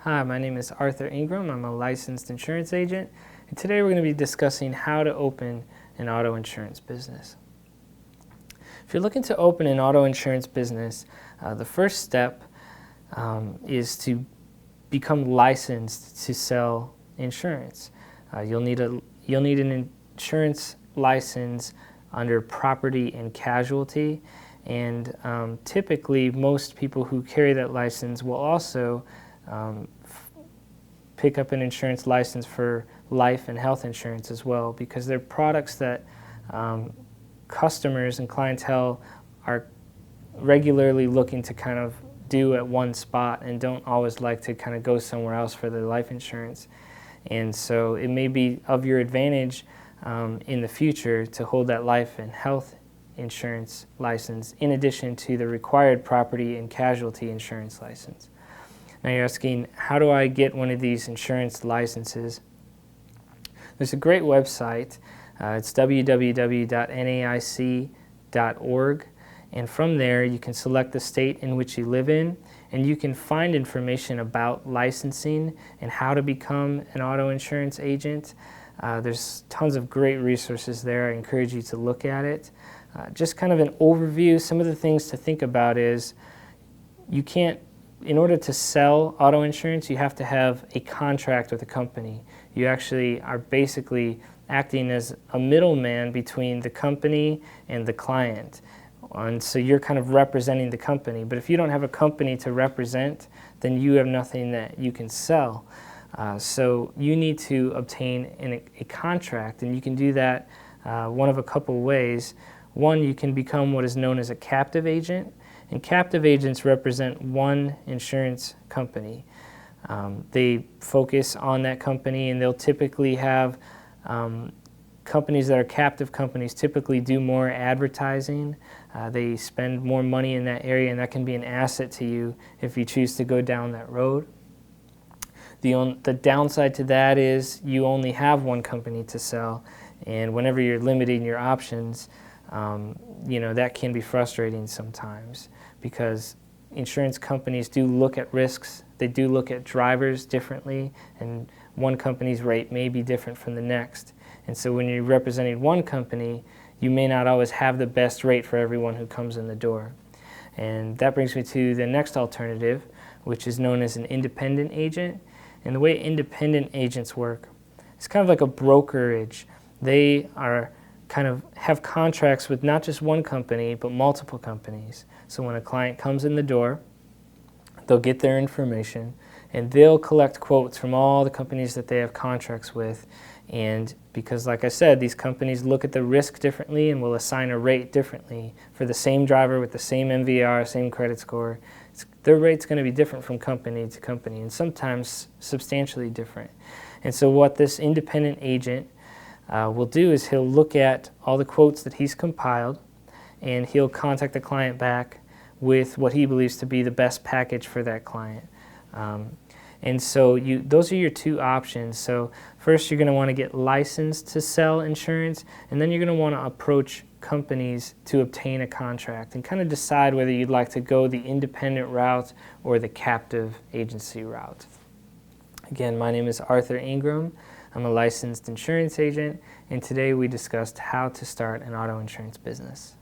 Hi, my name is Arthur Ingraham. I'm a licensed insurance agent, and today we're going to be discussing how to open an auto insurance business. If you're looking to open an auto insurance business, the first step is to become licensed to sell insurance. You'll need an insurance license under property and casualty, and typically most people who carry that license will also pick up an insurance license for life and health insurance as well, because they're products that customers and clientele are regularly looking to kind of do at one spot and don't always like to kind of go somewhere else for their life insurance. And so it may be of your advantage in the future to hold that life and health insurance license in addition to the required property and casualty insurance license. Now you're asking, how do I get one of these insurance licenses? There's a great website. It's www.naic.org, and from there you can select the state in which you live in, and you can find information about licensing and how to become an auto insurance agent. There's tons of great resources there. I encourage you to look at it. Just kind of an overview, some of the things to think about is in order to sell auto insurance, you have to have a contract with a company. You actually are basically acting as a middleman between the company and the client. And so you're kind of representing the company. But if you don't have a company to represent, then you have nothing that you can sell. So you need to obtain a contract, and you can do that one of a couple ways. One, you can become what is known as a captive agent. And captive agents represent one insurance company. They focus on that company, and they'll typically have companies that are captive companies typically do more advertising. They spend more money in that area, and that can be an asset to you if you choose to go down that road. The downside to that is you only have one company to sell, and whenever you're limiting your options, that can be frustrating sometimes, because insurance companies do look at risks. They do look at drivers differently, and one company's rate may be different from the next. And so when you're representing one company, you may not always have the best rate for everyone who comes in the door. And that brings me to the next alternative, which is known as an independent agent. And the way independent agents work, it's kind of like a brokerage. They have contracts with not just one company, but multiple companies. So when a client comes in the door, they'll get their information, and they'll collect quotes from all the companies that they have contracts with. And because, like I said, these companies look at the risk differently and will assign a rate differently for the same driver with the same MVR, same credit score. Their rate's going to be different from company to company, and sometimes substantially different. And so what this independent agent will do is he'll look at all the quotes that he's compiled, and he'll contact the client back with what he believes to be the best package for that client. And so those are your two options. So first, you're going to want to get licensed to sell insurance, and then you're going to want to approach companies to obtain a contract and kind of decide whether you'd like to go the independent route or the captive agency route. Again, my name is Arthur Ingraham. I'm a licensed insurance agent, and today we discussed how to start an auto insurance business.